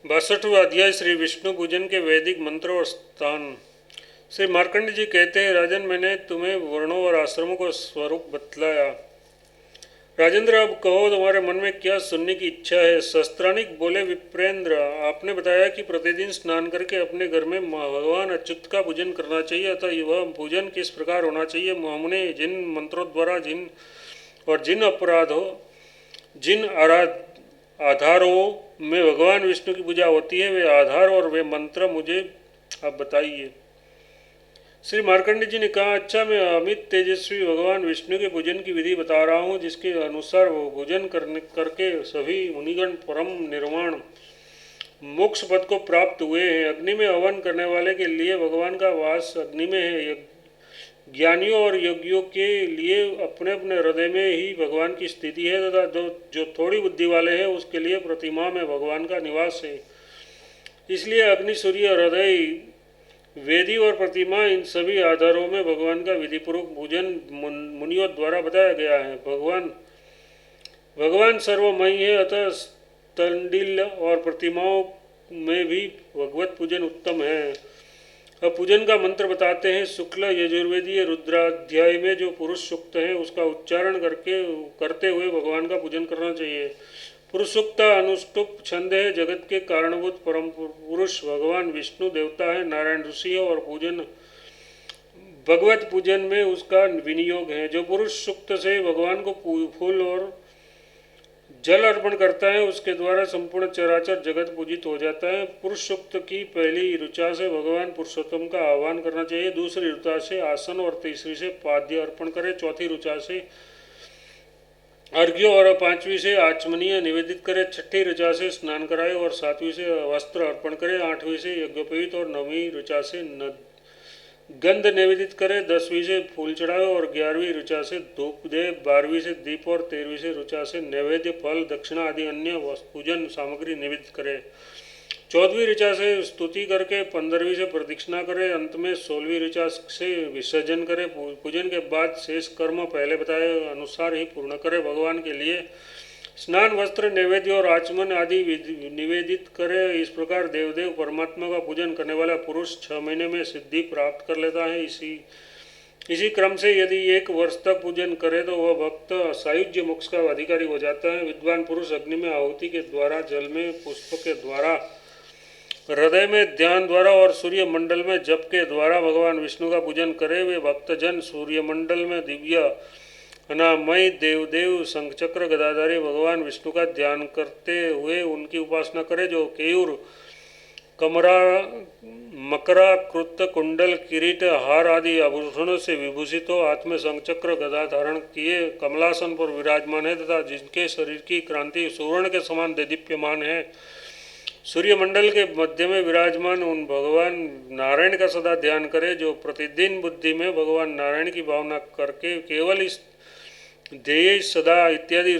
62वां अध्याय श्री विष्णु पूजन के वैदिक मंत्र और स्थान। श्री मार्कंड जी कहते हैं, राजन, मैंने तुम्हें वर्णों और आश्रमों का स्वरूप बतलाया। राजेंद्र, अब कहो तुम्हारे मन में क्या सुनने की इच्छा है। शस्त्रानिक बोले, विप्रेंद्र, आपने बताया कि प्रतिदिन स्नान करके अपने घर में भगवान अच्युत का पूजन करना चाहिए, अतः वह पूजन किस प्रकार होना चाहिए। हमने जिन मंत्रों द्वारा जिन आधारों में भगवान विष्णु की पूजा होती है, वे आधार और वे मंत्र मुझे आप बताइए। श्री मार्कंड जी ने कहा, अच्छा, मैं अमित तेजस्वी भगवान विष्णु के पूजन की विधि बता रहा हूँ, जिसके अनुसार वो पूजन करके सभी मुनिगण परम निर्वाण मोक्ष पद को प्राप्त हुए हैं। अग्नि में हवन करने वाले के लिए भगवान का वास अग्नि में है। ज्ञानियों और योगियों के लिए अपने अपने हृदय में ही भगवान की स्थिति है, तथा जो थोड़ी बुद्धि वाले हैं उसके लिए प्रतिमा में भगवान का निवास है। इसलिए अग्नि, सूर्य, हृदय, वेदी और प्रतिमा, इन सभी आधारों में भगवान का विधिपूर्वक पूजन मुनियों द्वारा बताया गया है। भगवान सर्वमयी है, अतः तंडिल और प्रतिमाओं में भी भगवत पूजन उत्तम है। अब पूजन का मंत्र बताते हैं। शुक्ल यजुर्वेदीय रुद्राध्याय में जो पुरुष सूक्त है उसका उच्चारण करते हुए भगवान का पूजन करना चाहिए। पुरुष सूक्त अनुष्टुप छंद है। जगत के कारणभूत परम पुरुष भगवान विष्णु देवता है, नारायण ऋषि है, और भगवत पूजन में उसका विनियोग है। जो पुरुष सूक्त से भगवान को फूल और जल अर्पण करता है, उसके द्वारा संपूर्ण चराचर जगत पूजित हो जाता है। पुरुष सूक्त की पहली ऋचा से भगवान पुरुषोत्तम का आह्वान करना चाहिए, दूसरी ऋचा से आसन और तीसरी से पाद्य अर्पण करें, चौथी ऋचा से अर्घ्य और पांचवी से आचमनीय निवेदित करें, छठी ऋचा से स्नान कराए और सातवीं से वस्त्र अर्पण करें, आठवीं से यज्ञोपवीत और नौवीं ऋचा से गंध निवेदित करे, 10वीं से फूल चढ़ावे और 11वीं ऋचा से धूप दे, 12वीं से दीप और 13वीं से ऋचा से नैवेद्य, फल, दक्षिणा आदि अन्य पूजन सामग्री निवेदित करे, 14वीं ऋचा से स्तुति करके 15वीं से प्रदक्षिणा करे, अंत में 16वीं ऋचा से विसर्जन करे। पूजन के बाद शेष कर्म पहले बताए अनुसार ही पूर्ण करे। भगवान के लिए स्नान, वस्त्र, नैवेद्य और आचमन आदि निवेदित करे। इस प्रकार देवदेव परमात्मा का पूजन करने वाला पुरुष 6 महीने में सिद्धि प्राप्त कर लेता है। इसी क्रम से यदि 1 वर्ष तक पूजन करे तो वह भक्त सायुज्य मोक्ष का अधिकारी हो जाता है। विद्वान पुरुष अग्नि में आहुति के द्वारा, जल में पुष्प के द्वारा, हृदय में ध्यान द्वारा और सूर्य मंडल में जप के द्वारा भगवान विष्णु का पूजन करे। वे भक्तजन सूर्य मंडल में दिव्य अनामय देवदेव शंखचक्र गदाधारी भगवान विष्णु का ध्यान करते हुए उनकी उपासना करे, जो केयूर, कमरा, मकरा, कृत, कुंडल, किरीट, हार आदि आभूषणों से विभूषित हो, हाथ में शंखचक्र गदा धारण किए कमलासन पर विराजमान है, तथा जिनके शरीर की क्रांति सुवर्ण के समान देदीप्यमान है। सूर्यमंडल के मध्य में विराजमान उन भगवान नारायण का सदा ध्यान करे, जो प्रतिदिन बुद्धि में भगवान नारायण की भावना करके केवल इस ध्येय सदा इत्यादि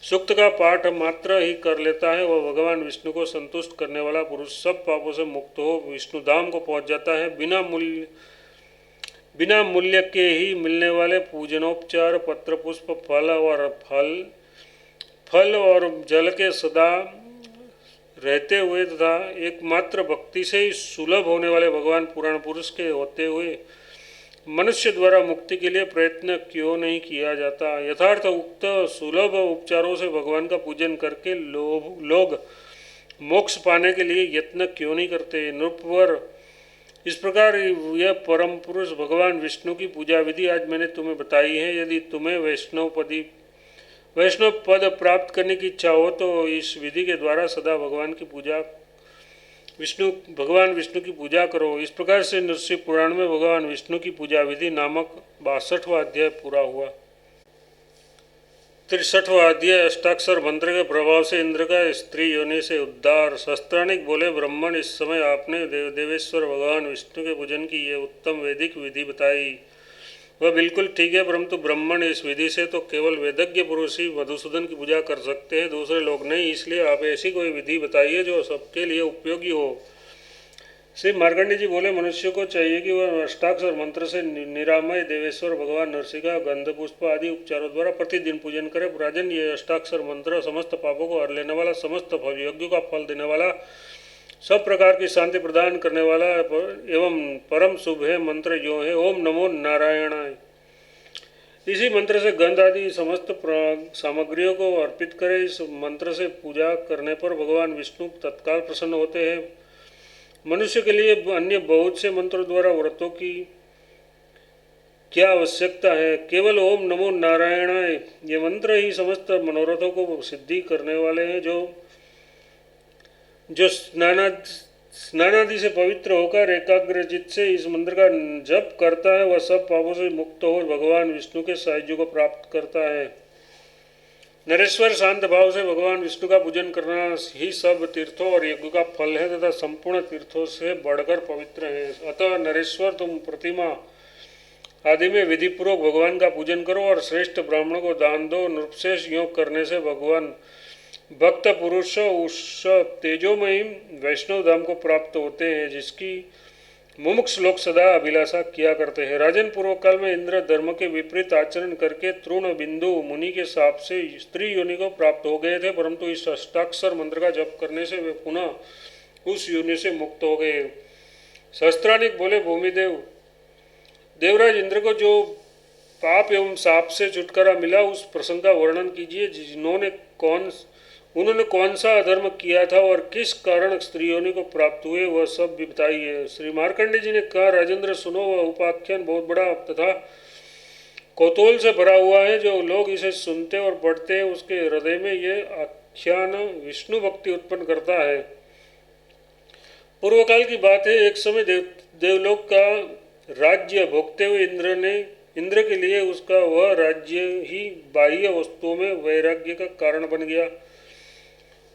सूक्त का पाठ मात्र ही कर लेता है, वह भगवान विष्णु को संतुष्ट करने वाला पुरुष सब पापों से मुक्त हो विष्णु धाम को पहुंच जाता है। बिना मूल्य के ही मिलने वाले पूजनोपचार, पत्र, पुष्प, फल और जल के सदा रहते हुए तथा एकमात्र भक्ति से ही सुलभ होने वाले भगवान पुराण पुरुष के होते हुए मनुष्य द्वारा मुक्ति के लिए प्रयत्न क्यों नहीं किया जाता। यथार्थ उक्त सुलभ उपचारों से भगवान का पूजन करके लोग मोक्ष पाने के लिए यत्न क्यों नहीं करते। नृपवर, इस प्रकार यह परम पुरुष भगवान विष्णु की पूजा विधि आज मैंने तुम्हें बताई है। यदि तुम्हें वैष्णव पद प्राप्त करने की इच्छा हो तो इस विधि के द्वारा सदा भगवान विष्णु की पूजा करो। इस प्रकार से नृसिंह पुराण में भगवान विष्णु की पूजा विधि नामक 62वां अध्याय पूरा हुआ। 63वां अध्याय अष्टाक्षर मंत्र के प्रभाव से इंद्र का स्त्री योनि से उद्धार। शस्त्रानिक बोले, ब्राह्मण, इस समय आपने देवेश्वर भगवान विष्णु के पूजन की ये उत्तम वैदिक विधि बताई, वह बिल्कुल ठीक है, परंतु ब्राह्मण इस विधि से तो केवल वेदज्ञ पुरुष ही मधुसूदन की पूजा कर सकते हैं, दूसरे लोग नहीं। इसलिए आप ऐसी कोई विधि बताइए जो सबके लिए उपयोगी हो। श्री मार्कंडेय जी बोले, मनुष्य को चाहिए कि वह अष्टाक्षर मंत्र से निरामय देवेश्वर भगवान नरसिंह का गंध पुष्प आदि उपचारों द्वारा प्रतिदिन पूजन करे। राजन, ये अष्टाक्षर मंत्र समस्त पापों को हर लेने वाला, समस्त यज्ञों का फल देने वाला, सब प्रकार की शांति प्रदान करने वाला एवं परम शुभ है। मंत्र जो है ओम नमो नारायणाय। इसी मंत्र से गंध आदि समस्त सामग्रियों को अर्पित करें। इस मंत्र से पूजा करने पर भगवान विष्णु तत्काल प्रसन्न होते हैं। मनुष्य के लिए अन्य बहुत से मंत्रों द्वारा व्रतों की क्या आवश्यकता है, केवल ओम नमो नारायणाय ये मंत्र ही समस्त मनोरथों को सिद्धि करने वाले हैं। जो स्नानादि से पवित्र होकर एकाग्रचित से इस मंत्र का जप करता है, वह सब पापों से मुक्त हो भगवान विष्णु के सायुज्य को प्राप्त करता है। नरेश्वर शांत भाव से भगवान विष्णु का पूजन करना ही सब तीर्थों और यज्ञ का फल है तथा संपूर्ण तीर्थों से बढ़कर पवित्र है। अतः नरेश्वर, तुम प्रतिमा आदि में विधिपूर्वक भगवान का पूजन करो और श्रेष्ठ ब्राह्मणों को दान दो। नृपशेष योग करने से भगवान भक्त पुरुष उस तेजोमयी वैष्णव धाम को प्राप्त होते हैं, जिसकी मुमुक्ष लोग सदा अभिलाषा किया करते हैं। राजन, पूर्व काल में इंद्र धर्म के विपरीत आचरण करके तृण बिंदु मुनि के शाप से स्त्री योनि को प्राप्त हो गए थे, परंतु इस अष्टाक्षर मंत्र का जप करने से वे पुनः उस योनि से मुक्त हो गए। सहस्त्रानिक बोले, भूमिदेव, देवराज इंद्र को जो पाप एवं शाप से छुटकारा मिला, उस प्रसंग का वर्णन कीजिए। उन्होंने कौन सा अधर्म किया था और किस कारण स्त्रियों को प्राप्त हुए, वह सब भी बताइए। श्री मार्कंडेय जी ने कहा, राजेंद्र सुनो, वह उपाख्यान बहुत बड़ा तथा कौतूहल से भरा हुआ है। जो लोग इसे सुनते और पढ़ते हैं, उसके हृदय में ये आख्यान विष्णु भक्ति उत्पन्न करता है। पूर्व काल की बात है, एक समय देवलोक का राज्य भोगते हुए इंद्र के लिए उसका वह राज्य ही बाह्य वस्तुओं में वैराग्य का कारण बन गया।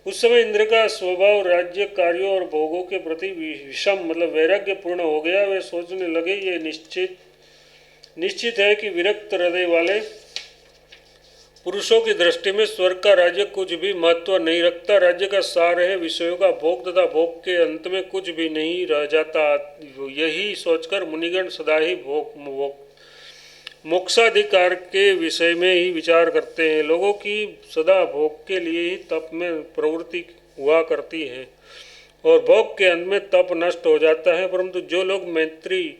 उस समय इंद्र का स्वभाव राज्य कार्यों और भोगों के प्रति विषम वैराग्य पूर्ण हो गया। वे सोचने लगे, ये निश्चित है कि विरक्त हृदय वाले पुरुषों की दृष्टि में स्वर्ग का राज्य कुछ भी महत्व नहीं रखता। राज्य का सार है विषयों का भोग तथा भोग के अंत में कुछ भी नहीं रह जाता। यही सोचकर मुनिगण सदा ही मोक्षाधिकार के विषय में ही विचार करते हैं। लोगों की सदा भोग के लिए ही तप में प्रवृत्ति हुआ करती है और भोग के अंत में तप नष्ट हो जाता है, परंतु जो लोग मैत्री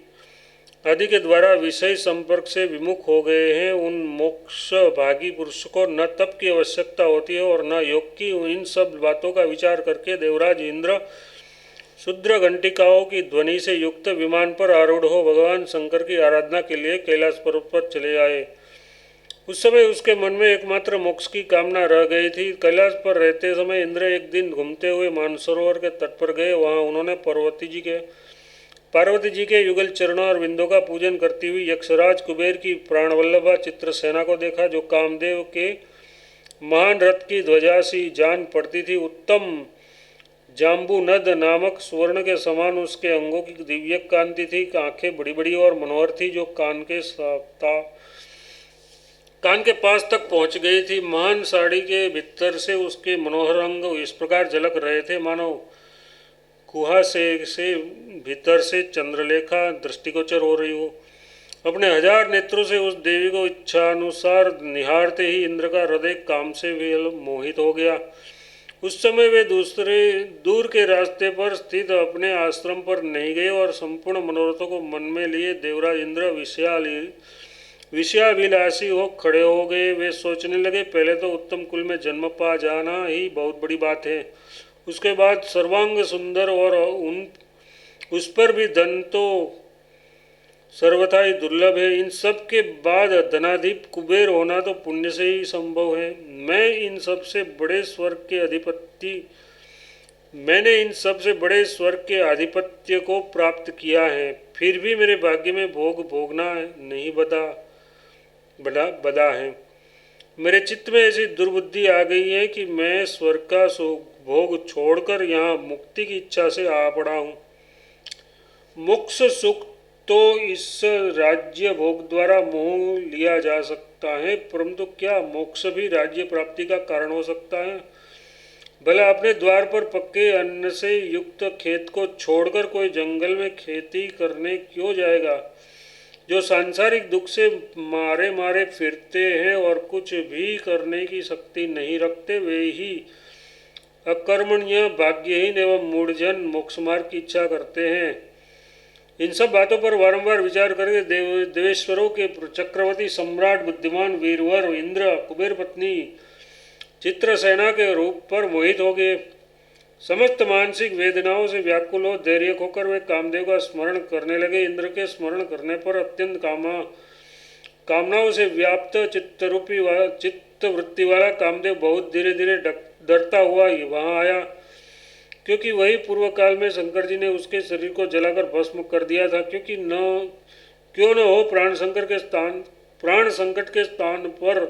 आदि के द्वारा विषय संपर्क से विमुख हो गए हैं, उन मोक्ष भागी पुरुष को न तप की आवश्यकता होती है और न योग की। इन सब बातों का विचार करके देवराज इंद्र शुद्र घंटिकाओं की ध्वनि से युक्त विमान पर आरूढ़ हो भगवान शंकर की आराधना के लिए कैलाश पर्वत पर चले आए। उस समय उसके मन में एकमात्र मोक्ष की कामना रह गई थी। कैलाश पर रहते समय इंद्र एक दिन घूमते हुए मानसरोवर के तट पर गए। वहाँ उन्होंने पार्वती जी के युगल चरणों और बिंदों का पूजन करती हुई यक्षराज कुबेर की प्राणवल्लभा चित्रसेना को देखा, जो कामदेव के महान रथ की ध्वजा सी जान पड़ती थी। उत्तम जाम्बूनद नामक स्वर्ण के समान उसके अंगों की दिव्य कांति थी। आंखें बड़ी बड़ी और मनोहर थी, जो कान के पास तक पहुंच गई थी। महान साड़ी के भीतर से उसके मनोहर अंग इस प्रकार झलक रहे थे, मानो गुहा से भीतर से चंद्रलेखा दृष्टिगोचर हो रही हो। अपने 1000 नेत्रों से उस देवी को इच्छानुसार निहारते ही इंद्र का हृदय काम से भी मोहित हो गया। उस समय वे दूर के रास्ते पर स्थित अपने आश्रम पर नहीं गए और संपूर्ण मनोरथों को मन में लिए देवराज इंद्र विषयाभिलाषी हो खड़े हो गए। वे सोचने लगे, पहले तो उत्तम कुल में जन्म पा जाना ही बहुत बड़ी बात है, उसके बाद सर्वांग सुंदर और उस पर भी धन तो सर्वथा ही दुर्लभ है। इन सब के बाद धनाधिप कुबेर होना तो पुण्य से ही संभव है। मैंने इन सब से बड़े स्वर्ग के आधिपत्य को प्राप्त किया है, फिर भी मेरे भाग्य में भोग भोगना नहीं बदा है। मेरे चित्त में ऐसी दुर्बुद्धि आ गई है कि मैं स्वर्ग का भोग छोड़कर यहाँ मुक्ति की इच्छा से आ पड़ा हूँ। मोक्ष सुख तो इस राज्य भोग द्वारा मोह लिया जा सकता है, परंतु क्या मोक्ष भी राज्य प्राप्ति का कारण हो सकता है? भला अपने द्वार पर पक्के अन्न से युक्त खेत को छोड़कर कोई जंगल में खेती करने क्यों जाएगा? जो सांसारिक दुख से मारे मारे फिरते हैं और कुछ भी करने की शक्ति नहीं रखते, वे ही अकर्मण्य, भाग्यहीन एवं मूढ़जन मोक्ष मार्ग की इच्छा करते हैं। इन सब बातों पर बारंबार विचार करके देवेश्वरों के चक्रवर्ती सम्राट बुद्धिमान वीरवर इंद्र कुबेर पत्नी चित्रसेना के रूप पर मोहित हो गए। समस्त मानसिक वेदनाओं से व्याकुल हो धैर्य खोकर वे कामदेव का स्मरण करने लगे। इंद्र के स्मरण करने पर अत्यंत कामनाओं से व्याप्त चित्त वृत्ति वाला कामदेव बहुत धीरे धीरे डरता हुआ वहां आया, क्योंकि वही पूर्व काल में शंकर जी ने उसके शरीर को जलाकर भस्म कर दिया था। क्यों न हो प्राण संकट के स्थान पर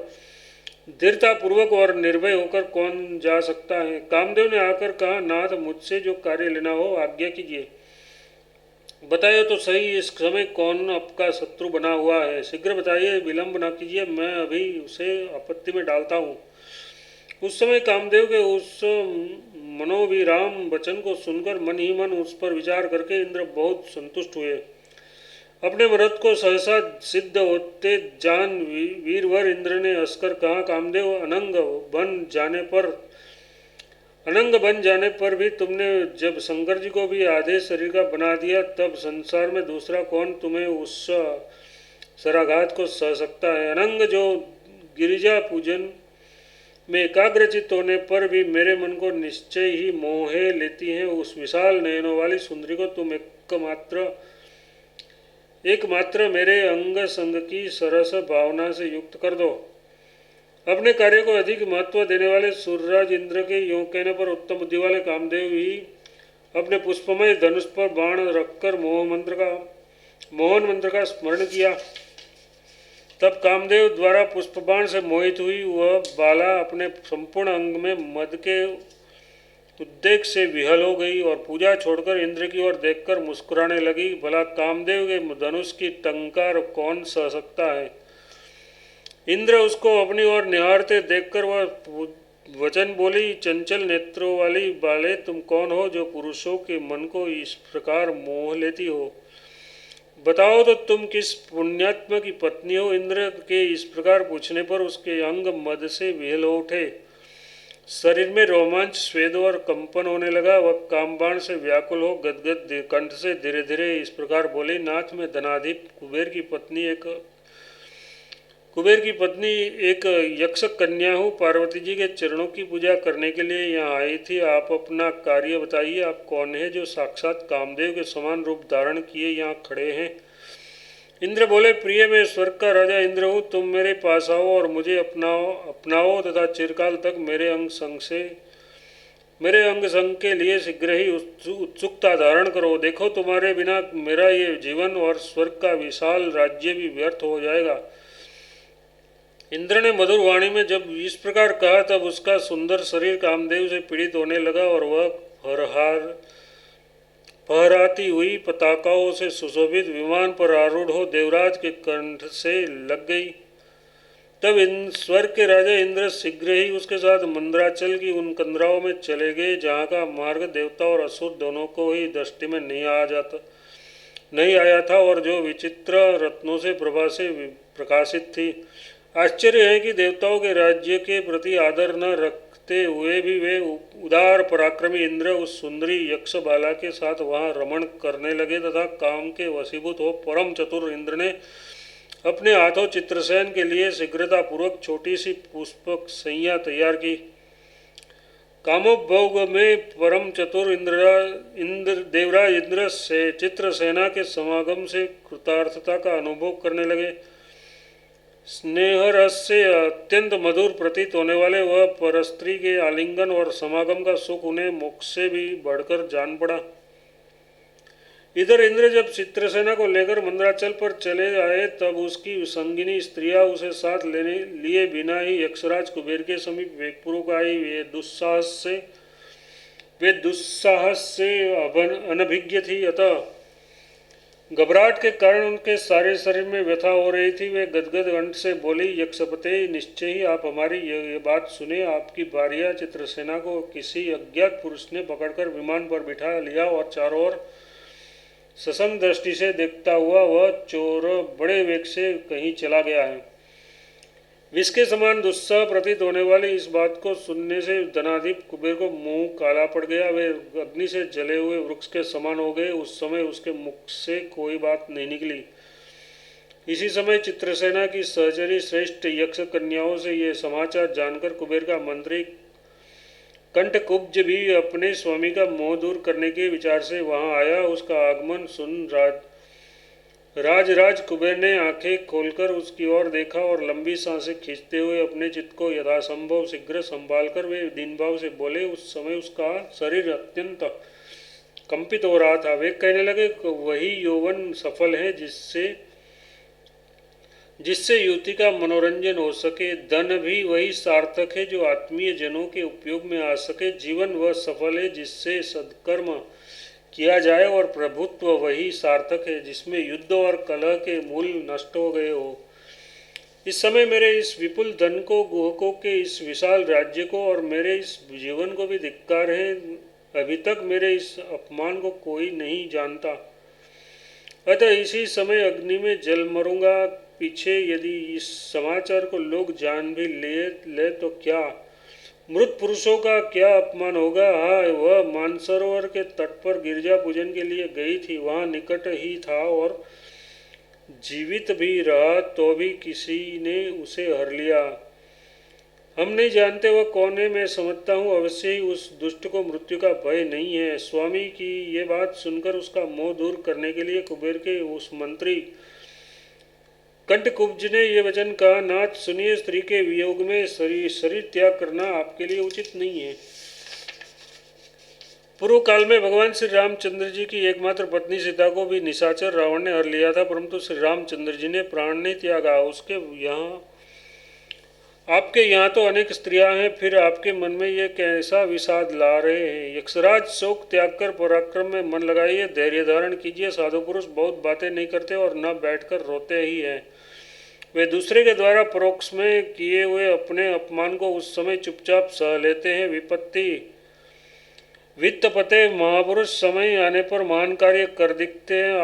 धीरता पूर्वक और निर्भय होकर कौन जा सकता है? कामदेव ने आकर कहा, नाथ, मुझसे जो कार्य लेना हो आज्ञा कीजिए। बताइए तो सही, इस समय कौन आपका शत्रु बना हुआ है? शीघ्र बताइए, विलंब न कीजिए, मैं अभी उसे आपत्ति में डालता हूँ। उस समय कामदेव के उस मनोविराम वचन को सुनकर मन ही मन उस पर विचार करके इंद्र बहुत संतुष्ट हुए। अपने व्रत को सहसा सिद्ध होते जान वीरवर इंद्र ने हंसकर कहा, कामदेव, अनंग बन जाने पर भी तुमने जब शंकर जी को भी आधे शरीर का बना दिया, तब संसार में दूसरा कौन तुम्हें उस शराघात को सह सकता है? अनंग जो गिरिजा पूजन में एकाग्रचित होने पर भी मेरे मन को निश्चय ही मोहे लेती हैं, उस विशाल नयनों वाली सुंदरी को तुम एकमात्र मेरे अंग संग की सरस भावना से युक्त कर दो। अपने कार्य को अधिक महत्व देने वाले सूर्यराज इंद्र के यों कहने पर उत्तम बुद्धि वाले कामदेव ही अपने पुष्पमय धनुष पर बाण रखकर मोहन मंत्र का स्मरण किया। तब कामदेव द्वारा पुष्पबाण से मोहित हुई वह बाला अपने संपूर्ण अंग में मद के उद्देक से विहल हो गई और पूजा छोड़कर इंद्र की ओर देखकर मुस्कुराने लगी। भला कामदेव के धनुष की टंकार कौन सह सकता है? इंद्र उसको अपनी ओर निहारते देखकर वह वचन बोली, चंचल नेत्रों वाली बाले, तुम कौन हो जो पुरुषों के मन को इस प्रकार मोह लेती हो? बताओ तो तुम किस पुण्यात्मा की पत्नी हो? इंद्र के इस प्रकार पूछने पर उसके अंग मद से विहल हो उठे, शरीर में रोमांच, स्वेद और कंपन होने लगा। वह कामबाण से व्याकुल हो गदगद कंठ से धीरे धीरे इस प्रकार बोली, नाथ, मैं धनाधिप कुबेर की पत्नी एक यक्ष कन्या हूँ। पार्वती जी के चरणों की पूजा करने के लिए यहाँ आई थी। आप अपना कार्य बताइए, आप कौन है जो साक्षात कामदेव के समान रूप धारण किए यहाँ खड़े हैं? इंद्र बोले, प्रिय, मैं स्वर्ग का राजा इंद्र हूँ। तुम मेरे पास आओ और मुझे अपनाओ तथा चिरकाल तक मेरे अंग संग के लिए शीघ्र ही उत्सुकता धारण करो। देखो, तुम्हारे बिना मेरा ये जीवन और स्वर्ग का विशाल राज्य भी व्यर्थ हो जाएगा। इंद्र ने मधुर वाणी में जब इस प्रकार कहा, तब उसका सुंदर शरीर कामदेव से पीड़ित होने लगा और वह फहराती हुई पताकाओं से सुशोभित विमान पर आरूढ़ हो देवराज के कंठ से लग गई। तब स्वर्ग के राजा इंद्र शीघ्र ही उसके साथ मंदराचल की उन कंदराओं में चले गए, जहाँ का मार्ग देवता और असुर दोनों को ही दृष्टि में नहीं आया था और जो विचित्र रत्नों से प्रभा से प्रकाशित थी। आश्चर्य है कि देवताओं के राज्य के प्रति आदर न रखते हुए भी वे उदार पराक्रमी इंद्र उस सुंदरी यक्ष बाला के साथ वहां रमण करने लगे तथा काम के वशीभूत हो परम चतुर इंद्र ने अपने हाथों चित्रसेन के लिए शीघ्रतापूर्वक छोटी सी पुष्पक सैया तैयार की। कामोपभोग में परम चतुर देवराज इंद्र से चित्रसेना के समागम से कृतार्थता का अनुभव करने लगे। स्नेह रस से अत्यंत मधुर प्रतीत होने वाले वह परस्त्री के आलिंगन और समागम का सुख उन्हें मोक्ष से भी बढ़कर जान पड़ा। इधर इंद्र जब चित्रसेना को लेकर मंदराचल पर चले आए, तब उसकी संगिनी स्त्रियां उसे साथ लिए बिना ही यक्षराज कुबेर के समीप वेगपूर्वक आई। वे दुस्साहस से अनभिज्ञ थी, अतः घबराहट के कारण उनके सारे शरीर में व्यथा हो रही थी। वे गदगद कंठ से बोली, यक्षपते, निश्चय ही आप हमारी ये बात सुने। आपकी भार्या चित्रसेना को किसी अज्ञात पुरुष ने पकड़कर विमान पर बिठा लिया और चारों ओर सशंक दृष्टि से देखता हुआ वह चोर बड़े वेग से कहीं चला गया है। विष के समान दुस्सह प्रतीत होने वाली इस बात को सुनने से धनाधिप कुबेर को मुंह काला पड़ गया। वे अग्नि से जले हुए वृक्ष के समान हो गए। उस समय उसके मुख से कोई बात नहीं निकली। इसी समय चित्रसेना की सहचरी श्रेष्ठ यक्ष कन्याओं से ये समाचार जानकर कुबेर का मंत्री कंठकुब्ज भी अपने स्वामी का मोह दूर करने के विचार से वहां आया। उसका आगमन सुन राज कुबेर ने आंखें खोलकर उसकी ओर देखा और लंबी सांसें खींचते हुए अपने चित्त को यथासंभव शीघ्र संभालकर वे दीनभाव से बोले। उस समय उसका शरीर अत्यंत कंपित हो रहा था। वे कहने लगे, वही यौवन सफल है जिससे युवती का मनोरंजन हो सके। धन भी वही सार्थक है जो आत्मीय जनों के उपयोग में आ सके। जीवन वह सफल है जिससे सत्कर्म किया जाए और प्रभुत्व वही सार्थक है जिसमें युद्ध और कलह के मूल नष्ट हो गए हो। इस समय मेरे इस विपुल धन को, गुहकों के इस विशाल राज्य को और मेरे इस जीवन को भी धिक्कार है। अभी तक मेरे इस अपमान को कोई नहीं जानता, अतः इसी समय अग्नि में जल मरूंगा। पीछे यदि इस समाचार को लोग जान भी ले तो क्या मृत पुरुषों का क्या अपमान होगा। हाँ, वह मानसरोवर के तट पर गिरजा पूजन के लिए गई थी। वहाँ निकट ही था और जीवित भी रहा तो भी किसी ने उसे हर लिया। हम नहीं जानते वह कौन है। मैं समझता हूँ अवश्य ही उस दुष्ट को मृत्यु का भय नहीं है। स्वामी की ये बात सुनकर उसका मोह दूर करने के लिए कुबेर के उस मंत्री कंठकुब्ज ने ये वचन कहा, नाथ सुनिए, स्त्री के वियोग में शरीर त्याग करना आपके लिए उचित नहीं है। पूर्व काल में भगवान श्री रामचंद्र जी की एकमात्र पत्नी सीता को भी निशाचर रावण ने हर लिया था, परंतु श्री रामचंद्र जी ने प्राण नहीं त्यागा। उसके यहाँ आपके यहाँ तो अनेक स्त्रियां हैं, फिर आपके मन में ये कैसा विषाद ला रहे हैं। यक्षराज, शोक त्याग कर पराक्रम में मन लगाइए, धैर्य धारण कीजिए। साधु पुरुष बहुत बातें नहीं करते और न बैठकर रोते ही हैं। वे दूसरे के द्वारा परोक्ष में किए हुए अपने अपमान को उस समय चुपचाप सह लेते हैं। विपत्ति वित्त पते महापुरुष समय आने पर महान कार्य कर दिखते हैं।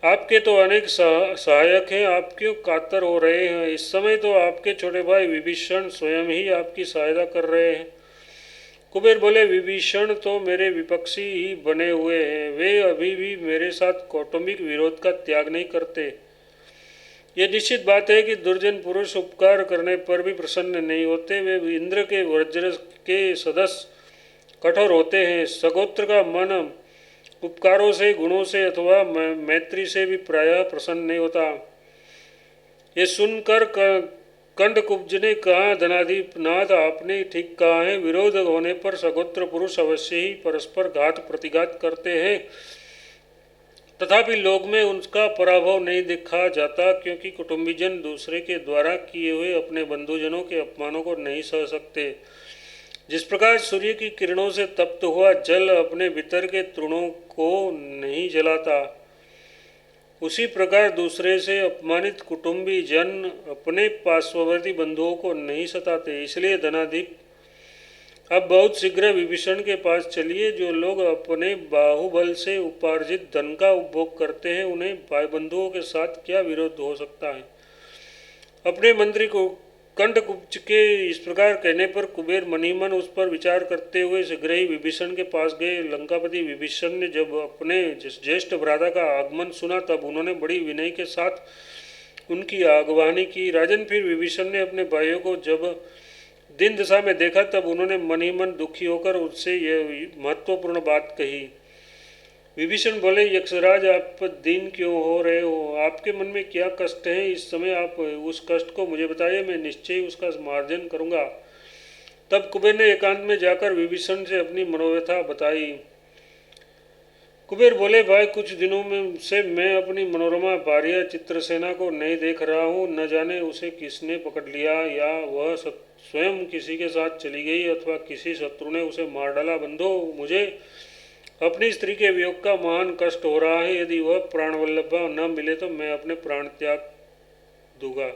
आपके तो अनेक सहायक हैं, आप क्यों कातर हो रहे हैं। इस समय तो आपके छोटे भाई विभीषण स्वयं ही आपकी सहायता कर रहे हैं। कुबेर बोले, विभीषण तो मेरे विपक्षी ही बने हुए हैं। वे अभी भी मेरे साथ कौटुंबिक विरोध का त्याग नहीं करते। ये निश्चित बात है कि दुर्जन पुरुष उपकार करने पर भी प्रसन्न नहीं होते। वे इंद्र के वज्र के सदस्य कठोर होते हैं। सगोत्र का मन उपकारों से, गुणों से अथवा मैत्री से भी प्रायः प्रसन्न नहीं होता। ये सुनकर कंठकुब्ज ने कहा, धनाधिपनाथ, आपने ठीक कहा है। विरोध होने पर सगोत्र पुरुष अवश्य ही परस्पर घात प्रतिघात करते हैं, तथापि लोक में उनका पराभव नहीं देखा जाता, क्योंकि कुटुंबीजन दूसरे के द्वारा किए हुए अपने बंधुजनों के अपमानों को नहीं सह सकते। जिस प्रकार सूर्य की किरणों से तप्त हुआ जल अपने भीतर के तृणों को नहीं जलाता, उसी प्रकार दूसरे से अपमानित कुटुंबी जन अपने पार्श्ववर्ती बंधुओं को नहीं सताते। इसलिए धनाधिप, अब बहुत शीघ्र विभीषण के पास चलिए। जो लोग अपने बाहुबल से उपार्जित धन का उपभोग करते हैं, उन्हें भाई बंधुओं के साथ क्या विरोध हो सकता है। अपने मंत्री को कंठकुब्ज के इस प्रकार कहने पर कुबेर मन ही मन उस पर विचार करते हुए शीघ्र ही विभीषण के पास गए। लंकापति विभीषण ने जब अपने ज्येष्ठ भ्राता का आगमन सुना, तब उन्होंने बड़ी विनय के साथ उनकी आगवानी की। राजन, फिर विभीषण ने अपने भाइयों को जब दिन दशा में देखा, तब उन्होंने मन ही मन दुखी होकर उससे यह महत्वपूर्ण बात कही। विभीषण बोले, यक्षराज, आप दीन क्यों हो रहे हो। आपके मन में क्या कष्ट है। इस समय आप उस कष्ट को मुझे बताइए, मैं निश्चय उसका मार्जन करूंगा। तब कुबेर ने एकांत में जाकर विभीषण से अपनी मनोव्यथा बताई। कुबेर बोले, भाई, कुछ दिनों में से मैं अपनी मनोरमा भार्या चित्रसेना को नहीं देख रहा हूँ। न जाने उसे किसने पकड़ लिया, या वह स्वयं किसी के साथ चली गई, अथवा किसी शत्रु ने उसे मार डाला। बंधो, मुझे अपनी स्त्री के वियोग का महान कष्ट हो रहा है। यदि वह प्राणवल्लभा न मिले तो मैं अपने प्राण त्याग दूंगा।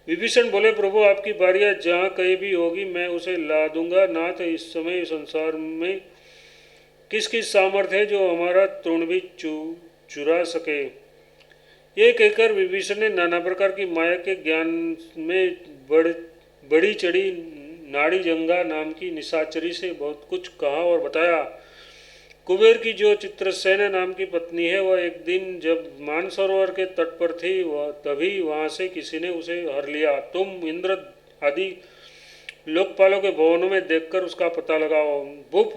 विभीषण बोले, प्रभु आपकी बारियां जहाँ कहीं भी होगी मैं उसे ला दूंगा। नाथ, इस समय संसार में किस किस सामर्थ्य है जो हमारा तृण भी चुरा सके। ये कहकर विभीषण ने नाना प्रकार की माया के ज्ञान में बड़ी चढ़ी नाड़ीजंगा नाम की निशाचरी से बहुत कुछ कहा और बताया। कुबेर की जो चित्रसेना नाम की पत्नी है, वह एक दिन जब मानसरोवर के तट पर थी, वह तभी वहां से किसी ने उसे हर लिया। तुम इंद्र आदि लोकपालों के भवनों में देखकर उसका पता लगाओ। भूप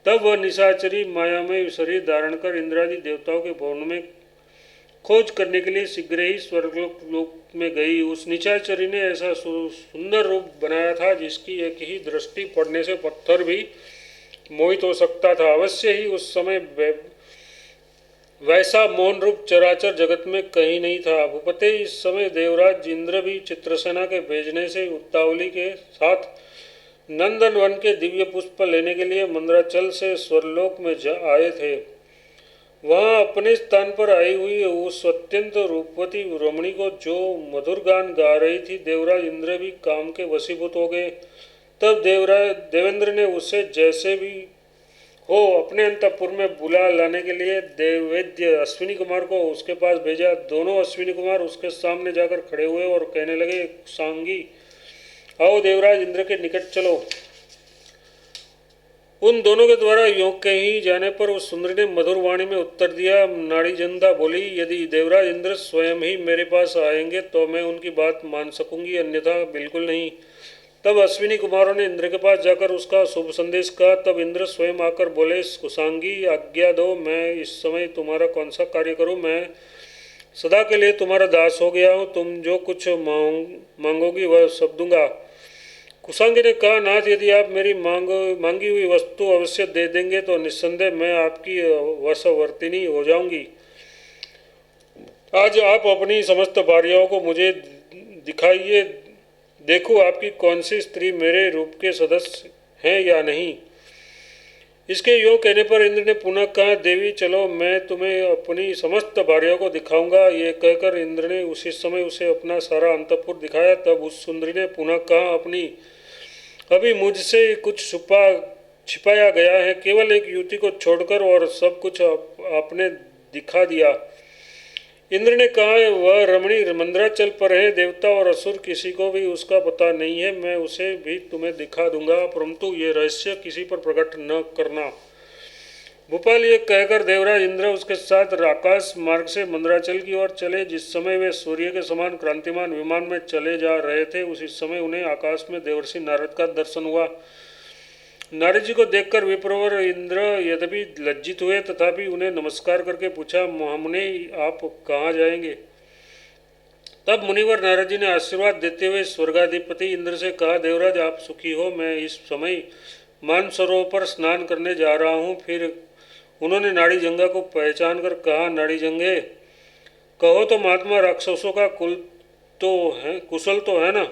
तब वह निशाचरी मायामय शरीर धारण कर इंद्रादि देवताओं के भवनों में खोज करने के लिए शीघ्र ही स्वर्गलोक में गई। उस निशाचरी ने ऐसा सुंदर रूप बनाया था जिसकी एक ही दृष्टि पड़ने से पत्थर भी मोहित हो सकता था। अवश्य ही उस समय वैसा मौन रूप चराचर जगत में कहीं नहीं था। भूपते, इस समय देवराज इंद्र भी चित्रसेना के भेजने से उत्तावली के साथ नंदन वन के दिव्य पुष्प लेने के लिए मंद्राचल से स्वर्लोक में आए थे। वहां अपने स्थान पर आई हुई उस अत्यंत रूपवती रमणी को जो मधुर गान गा रही थी, देवराज इंद्र भी काम के वशीभूत हो गए। तब देवेंद्र ने उसे जैसे भी हो अपने अंतपुर में बुला लाने के लिए देववैद्य अश्विनी कुमार को उसके पास भेजा। दोनों अश्विनी कुमार उसके सामने जाकर खड़े हुए और कहने लगे, सांगी, आओ देवराज इंद्र के निकट चलो। उन दोनों के द्वारा यों कहीं जाने पर उस सुंदरी ने मधुर वाणी में उत्तर दिया। नाड़ीजंदा बोली, यदि देवराज इंद्र स्वयं ही मेरे पास आएंगे तो मैं उनकी बात मान सकूंगी, अन्यथा बिल्कुल नहीं। तब अश्विनी कुमारों ने इंद्र के पास जाकर उसका शुभ संदेश कहा। तब इंद्र स्वयं आकर बोले, कुशांगी, आज्ञा दो, मैं इस समय तुम्हारा कौन सा कार्य करूं। मैं सदा के लिए तुम्हारा दास हो गया हूँ। तुम जो कुछ मांगोगी वह सब दूंगा। कुशांगी ने कहा, नाथ, यदि आप मेरी मांगी हुई वस्तु अवश्य दे देंगे तो निस्संदेह मैं आपकी वशवर्तिनी हो जाऊंगी। आज आप अपनी समस्त भार्याओं को मुझे दिखाइए, देखो आपकी कौन सी स्त्री मेरे रूप के सदस्य हैं या नहीं। इसके यों कहने पर इंद्र ने पुनः कहा, देवी चलो, मैं तुम्हें अपनी समस्त भार्याओं को दिखाऊंगा। ये कहकर इंद्र ने उसी समय उसे अपना सारा अंतपुर दिखाया। तब उस सुंदरी ने पुनः कहा, अपनी अभी मुझसे कुछ छिपाया गया है, केवल एक युवती को छोड़कर और सब कुछ आपने दिखा दिया। इंद्र ने कहा, वह रमणी मंद्राचल पर है, देवता और असुर किसी को भी उसका पता नहीं है। मैं उसे भी तुम्हें दिखा दूंगा, परंतु ये रहस्य किसी पर प्रकट न करना। भोपाल ये कहकर देवराज इंद्र उसके साथ आकाश मार्ग से मंद्राचल की ओर चले। जिस समय वे सूर्य के समान क्रांतिमान विमान में चले जा रहे थे, उसी समय उन्हें आकाश में देवर्षि नारद का दर्शन हुआ। नारद जी को देखकर विप्रवर इंद्र यद्यपि लज्जित हुए तथापि उन्हें नमस्कार करके पूछा, महामुनि, आप कहाँ जाएंगे। तब मुनिवर नारद जी ने आशीर्वाद देते हुए स्वर्गाधिपति इंद्र से कहा, देवराज आप सुखी हो, मैं इस समय मानसरोवर पर स्नान करने जा रहा हूँ। फिर उन्होंने नाड़ीजंगा को पहचान कर कहा, नाड़ीजंगे, कहो तो महात्मा, राक्षसों का कुशल तो है ना।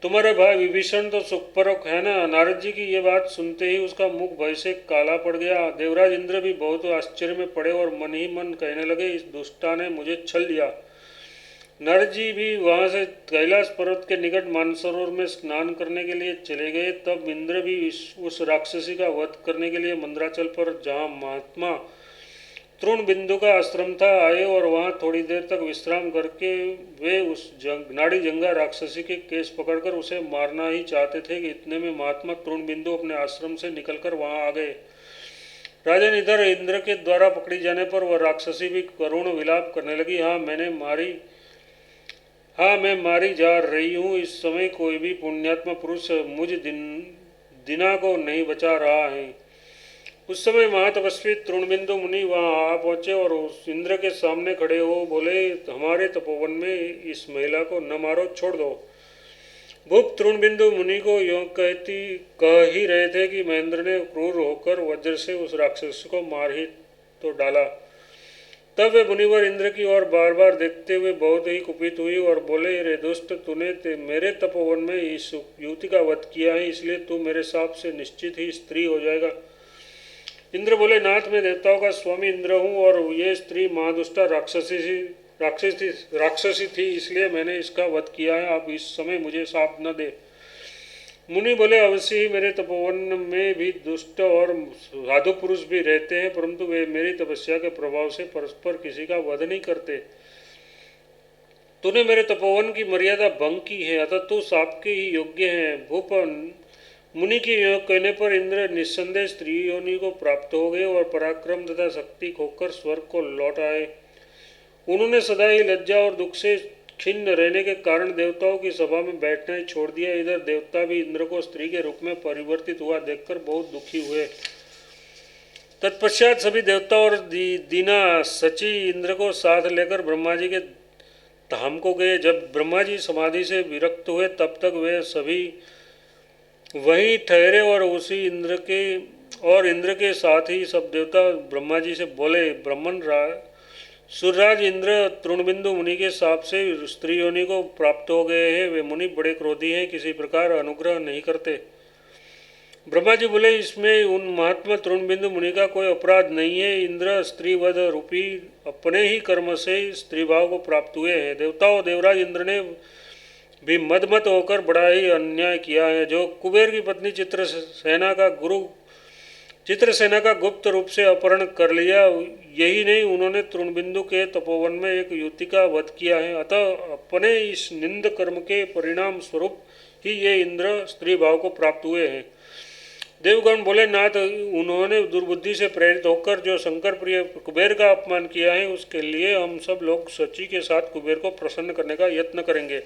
तुम्हारे भाई विभीषण तो सुखपरक है ना। नारद जी की ये बात सुनते ही उसका मुख भय से काला पड़ गया। देवराज इंद्र भी बहुत आश्चर्य में पड़े और मन ही मन कहने लगे, इस दुष्टा ने मुझे छल लिया। नारद जी भी वहां से कैलाश पर्वत के निकट मानसरोवर में स्नान करने के लिए चले गए। तब इंद्र भी उस राक्षसी का वध करने के लिए मंद्राचल पर, जहाँ महात्मा तृण बिंदु का आश्रम था, आए और वहां थोड़ी देर तक विश्राम करके वे उस नाड़ी जंगा राक्षसी के केस पकड़कर उसे मारना ही चाहते थे कि इतने में महात्मा तृण बिंदु अपने आश्रम से निकलकर वहां आ गए। राजन, इधर इंद्र के द्वारा पकड़ी जाने पर वह राक्षसी भी करुण विलाप करने लगी। मैं मारी जा रही हूँ। इस समय कोई भी पुण्यात्मा पुरुष मुझ दिना को नहीं बचा रहा है। उस समय महातपस्वी तृणबिंदु मुनि वहां आ पहुंचे और उस इंद्र के सामने खड़े हो बोले, हमारे तपोवन में इस महिला को न मारो, छोड़ दो। भूप तृणबिंदु मुनि को यों कह ही रहे थे कि महेंद्र ने क्रूर होकर वज्र से उस राक्षस को मार ही तो डाला। तब वे मुनिवर इंद्र की ओर बार बार देखते हुए बहुत ही कुपित हुई और बोले, रे दुष्ट, तूने मेरे तपोवन में इस युवती का वध किया है, इसलिए तू मेरे शाप से निश्चित ही स्त्री हो जाएगा। इंद्र बोले, नाथ मैं देवताओं का स्वामी इंद्र हूँ और ये स्त्री महादुष्टा राक्षसी थी, इसलिए मैंने इसका वध किया है। आप इस समय मुझे शाप न दे। मुनि बोले, अवश्य ही मेरे तपोवन में भी दुष्ट और साधु पुरुष भी रहते हैं, परंतु वे मेरी तपस्या के प्रभाव से परस्पर किसी का वध नहीं करते। तूने मेरे तपोवन की मर्यादा भंग की है, अतः तू शाप के ही योग्य है। भूपन मुनि के यह कहने पर इंद्र निस्संदेह स्त्री योनि को प्राप्त हो गए और पराक्रम तथा शक्ति खोकर स्वर्ग को लौट आए। उन्होंने सदा ही लज्जा और दुख से खिन्न रहने के कारण देवताओं की सभा में बैठना ही छोड़ दिया। इधर देवता भी इंद्र को स्त्री के रूप में परिवर्तित हुआ देखकर बहुत दुखी हुए। तत्पश्चात सभी देवता और दीना सची इंद्र को साथ लेकर ब्रह्मा जी के धाम को गए। जब ब्रह्मा जी समाधि से विरक्त हुए तब तक वे सभी वहीं ठहरे और उसी इंद्र के साथ ही सब देवता ब्रह्मा जी से बोले, ब्राह्मण सूर्यराज इंद्र तृणबिंदु मुनि के शाप से स्त्री योनि को प्राप्त हो गए हैं। वे मुनि बड़े क्रोधी हैं, किसी प्रकार अनुग्रह नहीं करते। ब्रह्मा जी बोले, इसमें उन महात्मा तृणबिंदु मुनि का कोई अपराध नहीं है। इंद्र स्त्रीवध रूपी अपने ही कर्म से स्त्री भाव को प्राप्त हुए हैं। देवताओं देवराज इंद्र ने भी मदमत होकर बड़ा ही अन्याय किया है। जो कुबेर की पत्नी चित्रसेना का गुप्त रूप से अपहरण कर लिया, यही नहीं उन्होंने तृणबिंदु के तपोवन में एक युवती का वध किया है। अतः अपने इस निंद कर्म के परिणाम स्वरूप ही ये इंद्र स्त्री भाव को प्राप्त हुए हैं। देवगण बोले, नाथ उन्होंने दुर्बुद्धि से प्रेरित होकर जो शंकर प्रिय कुबेर का अपमान किया है, उसके लिए हम सब लोग सची के साथ कुबेर को प्रसन्न करने का यत्न करेंगे।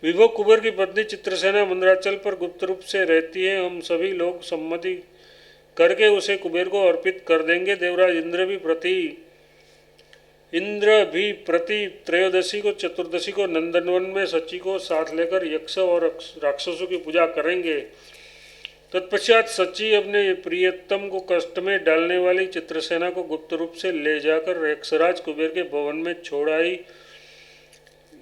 विभो कुबेर की पत्नी चित्रसेना मंदराचल पर गुप्त रूप से रहती है। हम सभी लोग सम्मति करके उसे कुबेर को अर्पित कर देंगे। देवराज इंद्र भी प्रति त्रयोदशी को चतुर्दशी को नंदनवन में सची को साथ लेकर यक्ष और राक्षसों की पूजा करेंगे। तत्पश्चात सची अपने प्रियतम को कष्ट में डालने वाली चित्रसेना को गुप्त रूप से ले जाकर यक्षराज कुबेर के भवन में छोड़ आई।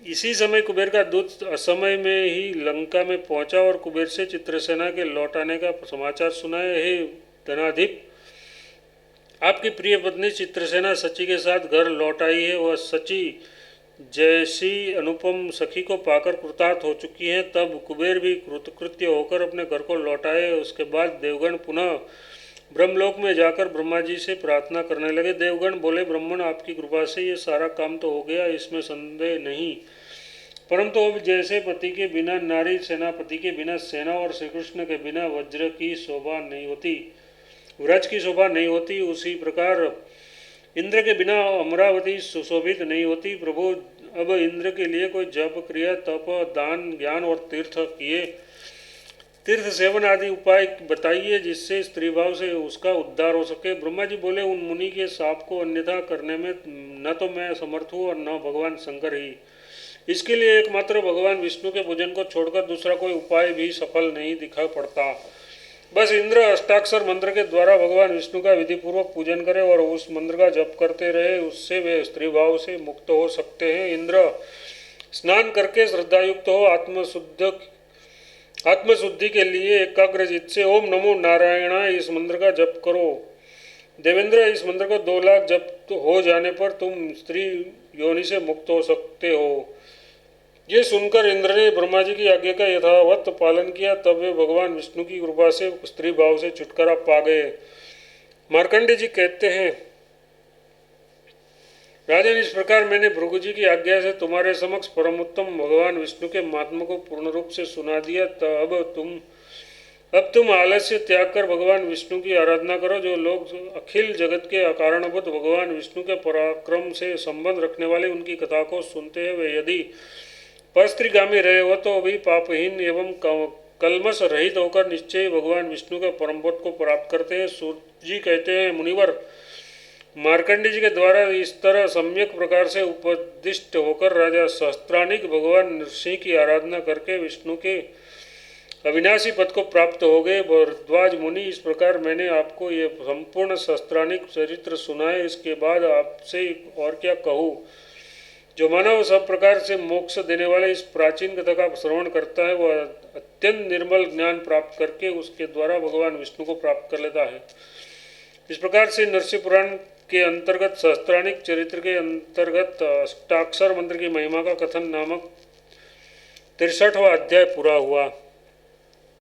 इसी समय कुबेर का दूत असमय में ही लंका में पहुंचा और कुबेर से चित्रसेना के लौट आने का समाचार सुनाया। हे धनाधिप, आपकी प्रिय पत्नी चित्रसेना सची के साथ घर लौट आई है। वह सची जैसी अनुपम सखी को पाकर कृतार्थ हो चुकी है। तब कुबेर भी कृतकृत्य होकर अपने घर को लौट आए। उसके बाद देवगण पुनः ब्रह्मलोक में जाकर ब्रह्मा जी से प्रार्थना करने लगे। देवगण बोले, ब्राह्मण आपकी कृपा से ये सारा काम तो हो गया, इसमें संदेह नहीं, परंतु अब जैसे पति के बिना नारी, सेनापति के बिना सेना और श्री कृष्ण के बिना वज्र की शोभा नहीं होती, व्रज की शोभा नहीं होती, उसी प्रकार इंद्र के बिना अमरावती सुशोभित नहीं होती। प्रभु, अब इंद्र के लिए कोई जप, क्रिया, तप, दान, ज्ञान और तीर्थ सेवन आदि उपाय बताइए जिससे स्त्री भाव से उसका उद्धार हो सके। ब्रह्मा जी बोले, उन मुनि के शाप को अन्यथा करने में न तो मैं समर्थ हूँ और न भगवान शंकर ही। इसके लिए एकमात्र भगवान विष्णु के पूजन को छोड़कर दूसरा कोई उपाय भी सफल नहीं दिखा पड़ता। बस इंद्र अष्टाक्षर मंत्र के द्वारा भगवान विष्णु का विधिपूर्वक पूजन करे और उस मंत्र का जप करते रहे, उससे वे स्त्री भाव से मुक्त हो सकते हैं। इंद्र स्नान करके श्रद्धायुक्त हो आत्मशुद्धि के लिए एकाग्रचित से ओम नमो नारायणाय इस मंत्र का जप करो। देवेंद्र, इस मंत्र को 2 लाख जप हो जाने पर तुम स्त्री योनि से मुक्त हो सकते हो। ये सुनकर इंद्र ने ब्रह्मा जी की आज्ञा का यथावत पालन किया। तब वे भगवान विष्णु की कृपा से स्त्री भाव से छुटकारा पा गए। मार्कंडेय जी कहते हैं, राजन, इस प्रकार मैंने भृगु जी की आज्ञा से तुम्हारे समक्ष परमोत्तम भगवान विष्णु के महात्मा को पूर्ण रूप से सुना दिया। अब तुम आलस्य त्याग कर भगवान विष्णु की आराधना करो। जो लोग अखिल जगत के अकारणभूत भगवान विष्णु के पराक्रम से संबंध रखने वाले उनकी कथा को सुनते हैं, वे यदि परस्त्रीगामी रहे हो तो भी पापहीन एवं कलमश रहित होकर निश्चय भगवान विष्णु के परमपद को प्राप्त करते हैं। सूर्य जी कहते हैं, मुनिवर, मार्कंडेय जी के द्वारा इस तरह सम्यक प्रकार से उपदिष्ट होकर राजा सहस्त्रानिक भगवान नृसिंह की आराधना करके विष्णु के अविनाशी पद को प्राप्त हो गए। भरद्वाज मुनि, इस प्रकार मैंने आपको ये संपूर्ण सहस्त्रानिक चरित्र सुनाए। इसके बाद आपसे और क्या कहूँ। जो मानव सब प्रकार से मोक्ष देने वाले इस प्राचीन कथा का श्रवण करता है, वह अत्यंत निर्मल ज्ञान प्राप्त करके उसके द्वारा भगवान विष्णु को प्राप्त कर लेता है। इस प्रकार से नरसिंह पुराण के अंतर्गत सहस्त्रानिक चरित्र के अंतर्गत अष्टाक्षर मंत्र की महिमा का कथन नामक 63वां अध्याय पूरा हुआ।